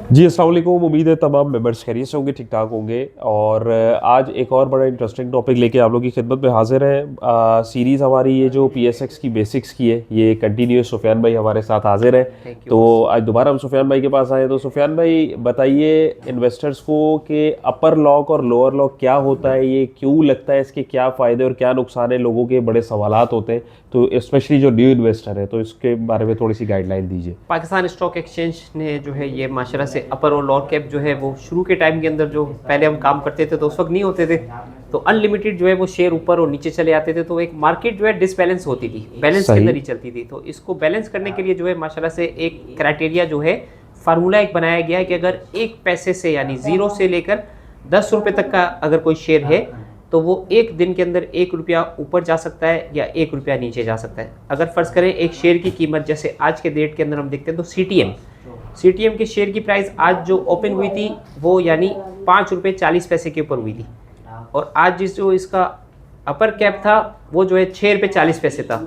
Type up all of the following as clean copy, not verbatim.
जी, अस्सलाम वालेकुम। उम्मीद है तमाम मेंबर्स खैरियत से होंगे, ठीक ठाक होंगे। और आज एक और बड़ा इंटरेस्टिंग टॉपिक लेके आप लोगों की खिदमत में हाजिर हैं। सीरीज़ हमारी ये जो पीएसएक्स की बेसिक्स की है, ये कंटिन्यूस सुफियान भाई हमारे साथ हाजिर हैं। थैंक यू तो बॉस। आज दोबारा हम सुफियान भाई के पास आए। तो सुफियान भाई बताइए इन्वेस्टर्स को कि अपर लॉक और लोअर लॉक क्या होता है, ये क्यों लगता है, इसके क्या फ़ायदे और क्या नुकसान है, लोगों के बड़े सवालात होते हैं। तो स्पेशली जो न्यू इन्वेस्टर है, तो इसके बारे में थोड़ी सी गाइडलाइन दीजिए। पाकिस्तान स्टॉक एक्सचेंज ने जो है ये माशाल्लाह से अपर और लोअर कैप जो है वो शुरू के टाइम के अंदर जो पहले हम काम करते थे तो उस वक्त नहीं होते थे। तो अनलिमिटेड जो है वो शेयर ऊपर और नीचे चले आते थे, तो एक मार्केट जो है डिसबैलेंस होती थी, बैलेंस के सही। अंदर ही चलती थी। तो इसको बैलेंस करने के लिए जो है माशाल्लाह से एक क्राइटेरिया जो है, फार्मूला एक बनाया गया है कि अगर 1 पैसे से यानी 0 से लेकर 10 रुपये तक का अगर कोई शेयर है तो वो एक दिन के अंदर 1 रुपया ऊपर जा सकता है या 1 रुपया नीचे जा सकता है। अगर फर्ज करें एक शेयर की कीमत जैसे आज के डेट के अंदर हम देखते हैं तो सीटीएम के शेयर की प्राइस आज जो ओपन हुई थी वो यानी 5 रुपये 40 पैसे के ऊपर हुई थी। और आज जिस जो इसका अपर कैप था वो जो है 6 रुपये 40 पैसे था।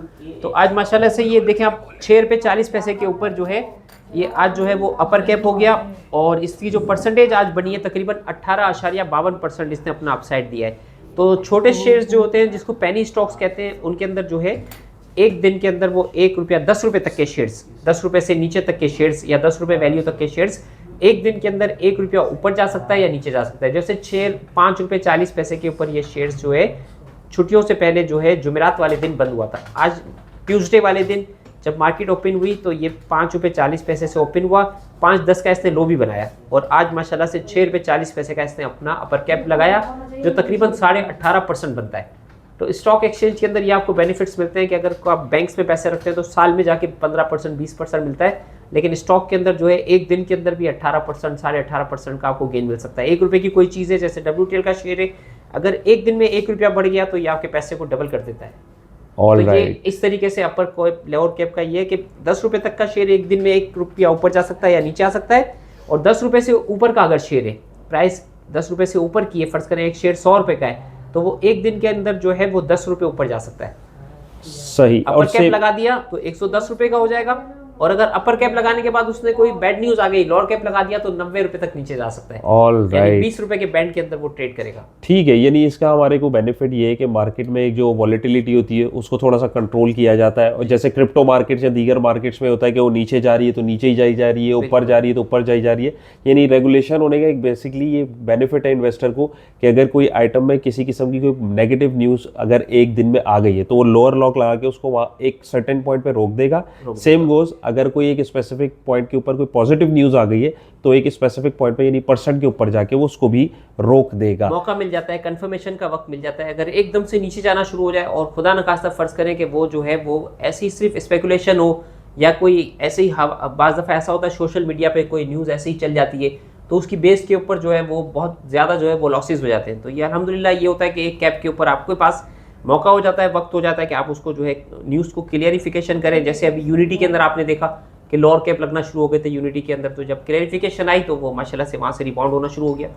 तो आज माशाल्लाह से ये देखें आप 6 रुपये 40 पैसे के ऊपर जो है ये आज जो है वो अपर कैप हो गया। और इसकी जो परसेंटेज आज बनी है तकरीबन 18.52% इसने अपना अपसाइड दिया है। तो छोटे शेयर्स जो होते हैं जिसको पेनी स्टॉक्स कहते हैं उनके अंदर जो है एक दिन के अंदर वो 1 रुपया 10 रुपये तक के शेयर्स, 10 रुपये से नीचे तक के शेयर्स या 10 रुपये वैल्यू तक के शेयर्स एक दिन के अंदर 1 रुपया ऊपर जा सकता है या नीचे जा सकता है। जैसे शेयर 5 रुपये 40 पैसे के ऊपर ये शेयर्स जो है छुट्टियों से पहले जो है जुमेरात वाले दिन बंद हुआ था। आज ट्यूसडे वाले दिन जब मार्केट ओपन हुई तो ये 5 रुपये 40 पैसे से ओपन हुआ, 5.10 का इसने लो भी बनाया और आज माशाल्लाह से 6 रुपये 40 पैसे का इसने अपना अपर कैप लगाया जो तकरीबन 18.5% बनता है। तो स्टॉक एक्सचेंज के अंदर ये आपको बेनिफिट्स मिलते हैं कि अगर आप बैंक्स में पैसे रखते हैं तो साल में जाके 15% 20% मिलता है, लेकिन स्टॉक के अंदर जो है एक दिन के अंदर भी 18% 18.5% का आपको गेन मिल सकता है। 1 रुपये की कोई चीज़ है जैसे WTL का शेयर है, अगर एक दिन में 1 रुपया बढ़ गया तो ये आपके पैसे को डबल कर देता है। तो ऑल ये राइट। इस तरीके से अपर कैप लोअर कैप का ये है कि 10 रुपये तक का शेयर एक दिन में 1 रुपया ऊपर जा सकता है या नीचे आ सकता है। और 10 रुपये से ऊपर का अगर शेयर है, प्राइस 10 रुपये से ऊपर की है, फर्ज करें एक शेयर 100 रुपये का है तो वो एक दिन के अंदर जो है वो 10 रुपये ऊपर जा सकता है। सही। अपर और कैप से लगा दिया तो 110 रुपये का हो जाएगा। और अगर अपर कैप लगाने के बाद उसने कोई बैड न्यूज आ गई, लोअर कैप लगा दिया तो 90 रुपये तक नीचे जा सकता है। ऑल यानी राइट। 20 रुपये के बैंड के अंदर वो ट्रेड करेगा। ठीक है, यानी इसका हमारे को बेनिफिट ये है कि मार्केट में एक जो वॉलेटिलिटी होती है उसको थोड़ा सा कंट्रोल किया जाता है। और जैसे क्रिप्टो मार्केट्स या दीगर मार्केट्स में होता है कि वो नीचे जा रही है तो नीचे ही जाई जा रही है, ऊपर जा रही है तो ऊपर जाई जा रही है। यानी रेगुलेशन होने का एक बेसिकली ये बेनिफिट है इन्वेस्टर को कि अगर कोई आइटम में किसी किस्म की कोई नेगेटिव न्यूज़ अगर एक दिन में आ गई है तो वो लोअर लॉक लगा के उसको वहाँ एक सर्टेन पॉइंट पे रोक देगा। सेम गोज अगर कोई एक स्पेसिफिक पॉइंट के ऊपर कोई पॉजिटिव न्यूज़ आ गई है तो एक स्पेसिफिक पॉइंट पे यानी परसेंट के ऊपर जाके वो उसको भी रोक देगा। मौका मिल जाता है, कंफर्मेशन का वक्त मिल जाता है। अगर एकदम से नीचे जाना शुरू हो जाए और खुदा न खास्ता फर्ज करें कि वो जो है वो ऐसी सिर्फ स्पेकुलेशन हो या कोई ऐसे ही बाज़ दफ़ा ऐसा होता है सोशल मीडिया पे कोई न्यूज़ ऐसे ही चल जाती है तो उसकी बेस के ऊपर जो है वो बहुत ज़्यादा जो है वो लॉसेस हो जाते हैं। तो ये अल्हम्दुलिल्लाह ये होता है कि एक कैप के ऊपर आपके पास मौका हो जाता है, वक्त हो जाता है कि आप उसको जो है न्यूज़ को क्लियरिफिकेशन करें। जैसे अभी यूनिटी के अंदर आपने देखा कि लोअर कैप लगना शुरू हो गए थे यूनिटी के अंदर, तो जब क्लियरिफिकेशन आई तो वो माशाल्लाह से वहाँ से रिबाउंड होना शुरू हो गया।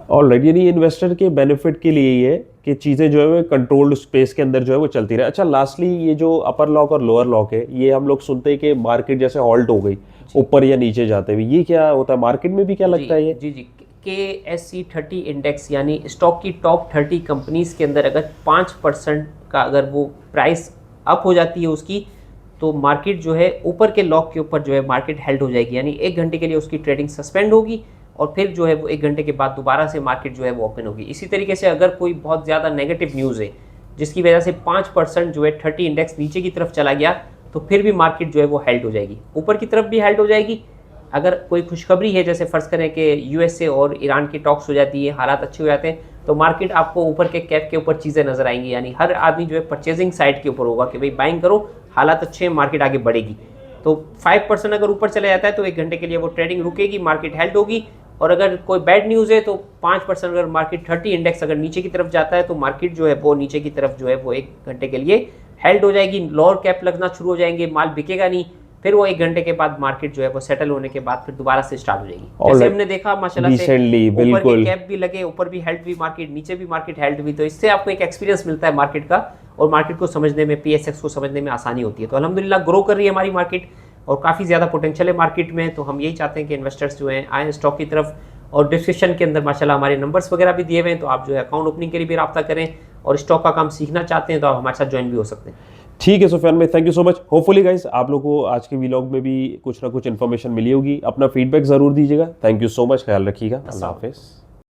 ऑलराइट, यानी इन्वेस्टर के बेनिफिट के लिए ये है कि चीज़ें जो है वो कंट्रोल्ड स्पेस के अंदर जो है वो चलती रहे। अच्छा, लास्टली ये जो अपर लॉक और लोअर लॉक है ये हम लोग सुनते हैं कि मार्केट जैसे हॉल्ट हो गई ऊपर या नीचे जाते हुए, ये क्या होता है मार्केट में भी क्या लगता है ये? जी जी, KSE 30 इंडेक्स यानी स्टॉक की टॉप 30 कंपनीज के अंदर अगर 5% का अगर वो प्राइस अप हो जाती है उसकी तो मार्केट जो है ऊपर के लॉक के ऊपर जो है मार्केट हेल्ड हो जाएगी, यानी 1 घंटे के लिए उसकी ट्रेडिंग सस्पेंड होगी और फिर जो है वो 1 घंटे के बाद दोबारा से मार्केट जो है वो ओपन होगी। इसी तरीके से अगर कोई बहुत ज़्यादा नेगेटिव न्यूज़ है जिसकी वजह से 5% जो है 30 इंडेक्स नीचे की तरफ चला गया तो फिर भी मार्केट जो है वो हेल्ड हो जाएगी, ऊपर की तरफ भी हेल्ड हो जाएगी। अगर कोई खुशखबरी है जैसे फ़र्ज़ करें कि USA और ईरान की टॉक्स हो जाती है, हालात अच्छे हो जाते हैं तो मार्केट आपको ऊपर के कैप के ऊपर चीज़ें नज़र आएंगी, यानी हर आदमी जो है परचेजिंग साइड के ऊपर होगा कि भाई बाइंग करो, हालात अच्छे हैं, मार्केट आगे बढ़ेगी। तो 5% अगर ऊपर चला जाता है तो 1 घंटे के लिए वो ट्रेडिंग रुकेगी, मार्केट हेल्ड होगी। और अगर कोई बैड न्यूज़ है तो 5% अगर मार्केट 30 इंडेक्स अगर नीचे की तरफ जाता है तो मार्केट जो है वो नीचे की तरफ जो है वो 1 घंटे के लिए हेल्ड हो जाएगी, लोअर कैप लगना शुरू हो जाएंगे, माल बिकेगा नहीं, फिर वो 1 घंटे के बाद मार्केट जो है वो सेटल होने के बाद फिर दोबारा से स्टार्ट हो जाएगी। जैसे हमने देखा माशाल्लाह से रिसेंटली ऊपर के बिल्कुल। कैप भी लगे, ऊपर भी हेल्ड हुई मार्केट, नीचे भी मार्केट हेल्ड हुई। तो इससे आपको एक एक्सपीरियंस मिलता है मार्केट का और मार्केट को समझने में, PSX को समझने में आसानी होती है। तो अल्हम्दुलिल्लाह ग्रो कर रही है हमारी मार्केट और काफ़ी ज़्यादा पोटेंशियल है मार्केट में। तो हम यही चाहते हैं कि इन्वेस्टर्स जो हैं आएँ स्टॉक की तरफ, और डिस्क्रिप्शन के अंदर माशाल्लाह हमारे नंबर्स वगैरह भी दिए हुए हैं, तो आप जो है अकाउंट ओपनिंग के लिए भी रब्ता करें, और स्टॉक का काम सीखना चाहते हैं तो आप हमारे साथ ज्वाइन भी हो सकते हैं। ठीक है सुफियान भाई, thank you so much. Hopefully guys आप लोगों को आज के व्लॉग में भी कुछ ना कुछ इन्फॉर्मेशन मिली होगी। अपना फीडबैक ज़रूर दीजिएगा। थैंक यू सो मच, ख्याल रखिएगा। अल्लाह हाफिज़।